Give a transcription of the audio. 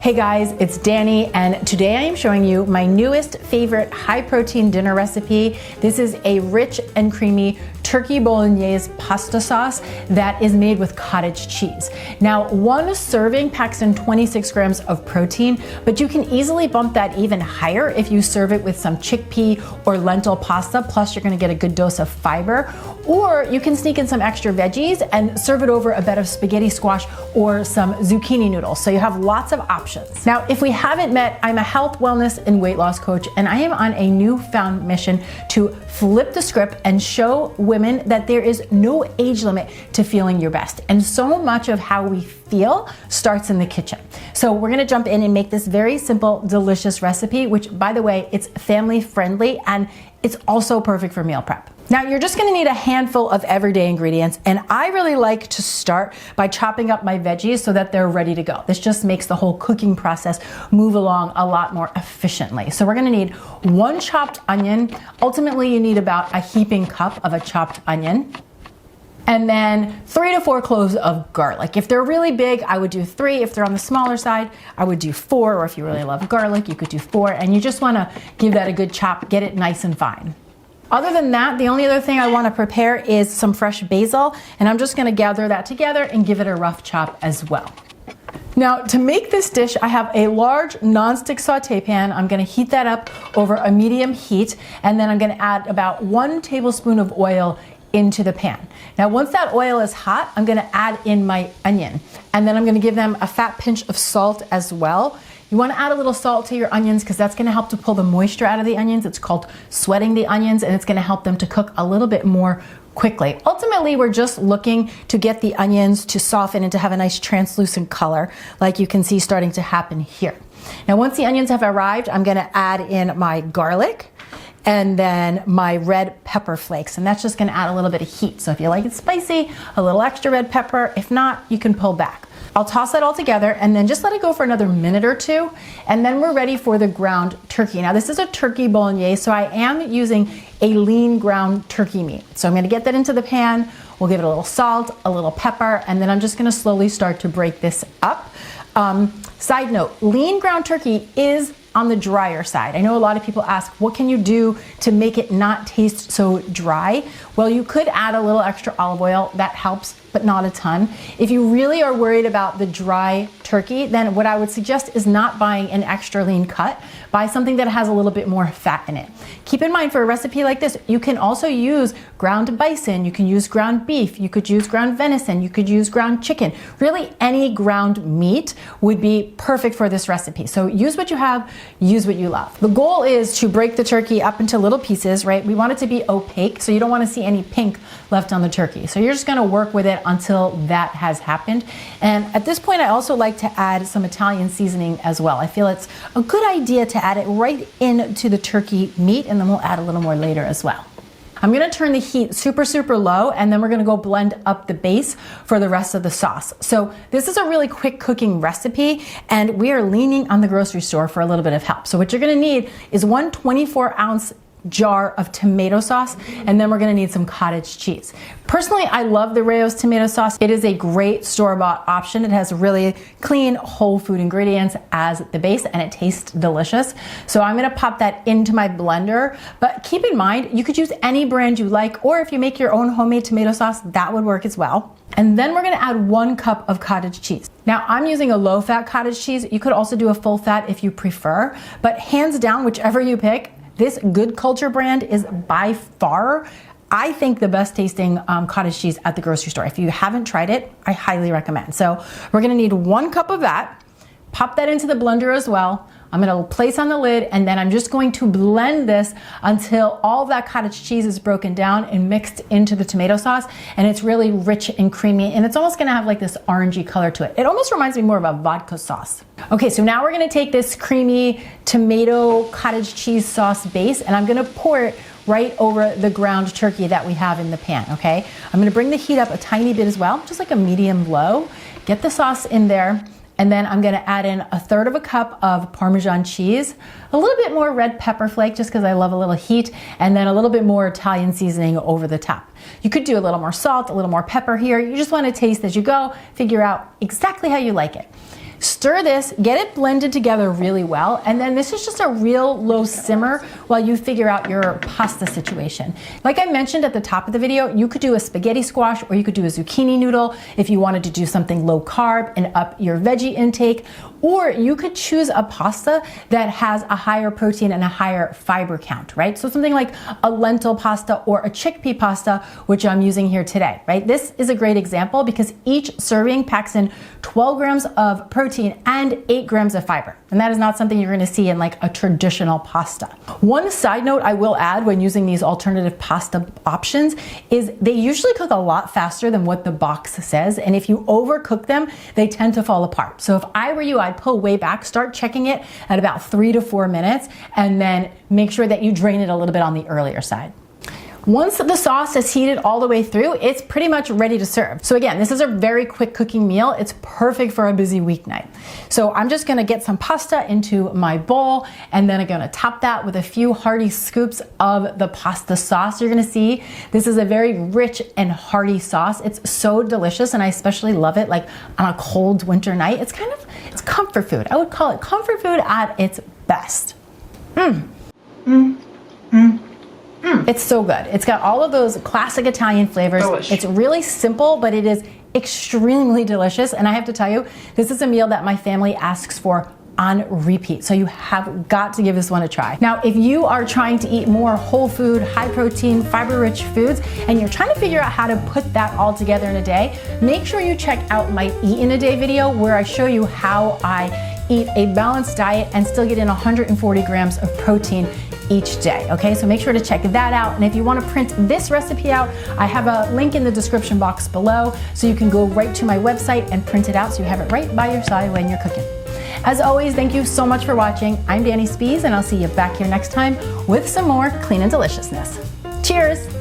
Hey guys, it's Danny, and today I am showing you my newest favorite high protein dinner recipe. This is a rich and creamy Turkey Bolognese pasta sauce that is made with cottage cheese. Now, one serving packs in 26 grams of protein, but you can easily bump that even higher if you serve it with some chickpea or lentil pasta, plus you're gonna get a good dose of fiber. Or you can sneak in some extra veggies and serve it over a bed of spaghetti squash or some zucchini noodles. So you have lots of options. Now, if we haven't met, I'm a health, wellness, and weight loss coach, and I am on a newfound mission to flip the script and show women that there is no age limit to feeling your best. And so much of how we feel starts in the kitchen. So we're gonna jump in and make this very simple, delicious recipe, which, by the way, it's family friendly and it's also perfect for meal prep. Now, you're just gonna need a handful of everyday ingredients, and I really like to start by chopping up my veggies so that they're ready to go. This just makes the whole cooking process move along a lot more efficiently. So we're gonna need one chopped onion. Ultimately, you need about a heaping cup of a chopped onion. And then 3 to 4 cloves of garlic. If they're really big, I would do 3. If they're on the smaller side, I would do 4. Or if you really love garlic, you could do 4. And you just wanna give that a good chop, get it nice and fine. Other than that, the only other thing I want to prepare is some fresh basil, and I'm just going to gather that together and give it a rough chop as well. Now, to make this dish, I have a large nonstick saute pan. I'm going to heat that up over a medium heat, and then I'm going to add about 1 tablespoon of oil into the pan. Now, once that oil is hot, I'm going to add in my onion, and then I'm going to give them a fat pinch of salt as well. You want to add a little salt to your onions because that's going to help to pull the moisture out of the onions. It's called sweating the onions, and it's going to help them to cook a little bit more quickly. Ultimately, we're just looking to get the onions to soften and to have a nice translucent color, like you can see starting to happen here. Now, once the onions have arrived, I'm going to add in my garlic and then my red pepper flakes, and that's just going to add a little bit of heat. So if you like it spicy, a little extra red pepper. If not, you can pull back. I'll toss that all together and then just let it go for another minute or two, and then we're ready for the ground turkey. Now, this is a turkey bolognese, so I am using a lean ground turkey meat. So I'm gonna get that into the pan. We'll give it a little salt, a little pepper, and then I'm just gonna slowly start to break this up. Side note, lean ground turkey is on the drier side. I know a lot of people ask, what can you do to make it not taste so dry? Well, you could add a little extra olive oil. That helps, but not a ton. If you really are worried about the dry turkey, then what I would suggest is not buying an extra lean cut. Buy something that has a little bit more fat in it. Keep in mind, for a recipe like this, you can also use ground bison, you can use ground beef, you could use ground venison, you could use ground chicken. Really, any ground meat would be perfect for this recipe. So use what you have, use what you love. The goal is to break the turkey up into little pieces, right? We want it to be opaque, so you don't want to see any pink left on the turkey. So you're just gonna work with it until that has happened. And at this point, I also like to add some Italian seasoning as well. I feel it's a good idea to add it right into the turkey meat, and then we'll add a little more later as well. I'm gonna turn the heat super, super low, and then we're gonna go blend up the base for the rest of the sauce. So this is a really quick cooking recipe, and we are leaning on the grocery store for a little bit of help. So what you're gonna need is 1 24-ounce jar of tomato sauce, and then we're gonna need some cottage cheese. Personally, I love the Rao's tomato sauce. It is a great store-bought option. It has really clean, whole food ingredients as the base, and it tastes delicious. So I'm gonna pop that into my blender, but keep in mind, you could use any brand you like, or if you make your own homemade tomato sauce, that would work as well. And then we're gonna add 1 cup of cottage cheese. Now, I'm using a low-fat cottage cheese. You could also do a full-fat if you prefer, but hands down, whichever you pick, this Good Culture brand is by far, I think, the best tasting cottage cheese at the grocery store. If you haven't tried it, I highly recommend. So we're gonna need 1 cup of that. Pop that into the blender as well. I'm gonna place on the lid, and then I'm just going to blend this until all of that cottage cheese is broken down and mixed into the tomato sauce, and it's really rich and creamy, and it's almost gonna have like this orangey color to it. It almost reminds me more of a vodka sauce. Okay, so now we're gonna take this creamy tomato cottage cheese sauce base, and I'm gonna pour it right over the ground turkey that we have in the pan, okay? I'm gonna bring the heat up a tiny bit as well, just like a medium low. Get the sauce in there. And then I'm gonna add in 1/3 cup of Parmesan cheese, a little bit more red pepper flake just because I love a little heat, and then a little bit more Italian seasoning over the top. You could do a little more salt, a little more pepper here. You just wanna taste as you go, figure out exactly how you like it. Stir this, get it blended together really well, and then this is just a real low simmer while you figure out your pasta situation. Like I mentioned at the top of the video, you could do a spaghetti squash or you could do a zucchini noodle if you wanted to do something low carb and up your veggie intake, or you could choose a pasta that has a higher protein and a higher fiber count, right? So something like a lentil pasta or a chickpea pasta, which I'm using here today, right? This is a great example because each serving packs in 12 grams of protein and 8 grams of fiber. And that is not something you're gonna see in like a traditional pasta. One side note I will add when using these alternative pasta options is they usually cook a lot faster than what the box says. And if you overcook them, they tend to fall apart. So if I were you, I'd pull way back, start checking it at about 3 to 4 minutes, and then make sure that you drain it a little bit on the earlier side. Once the sauce is heated all the way through, it's pretty much ready to serve. So again, this is a very quick cooking meal. It's perfect for a busy weeknight. So I'm just gonna get some pasta into my bowl, and then I'm gonna top that with a few hearty scoops of the pasta sauce. You're gonna see this is a very rich and hearty sauce. It's so delicious, and I especially love it like on a cold winter night. It's comfort food. I would call it comfort food at its best. It's so good. It's got all of those classic Italian flavors. Delish. It's really simple, but it is extremely delicious. And I have to tell you, this is a meal that my family asks for on repeat. So you have got to give this one a try. Now, if you are trying to eat more whole food, high protein, fiber rich foods, and you're trying to figure out how to put that all together in a day, make sure you check out my Eat in a Day video where I show you how I eat a balanced diet and still get in 140 grams of protein each day, okay? So make sure to check that out. And if you wanna print this recipe out, I have a link in the description box below, so you can go right to my website and print it out so you have it right by your side when you're cooking. As always, thank you so much for watching. I'm Dani Spies, and I'll see you back here next time with some more clean and deliciousness. Cheers!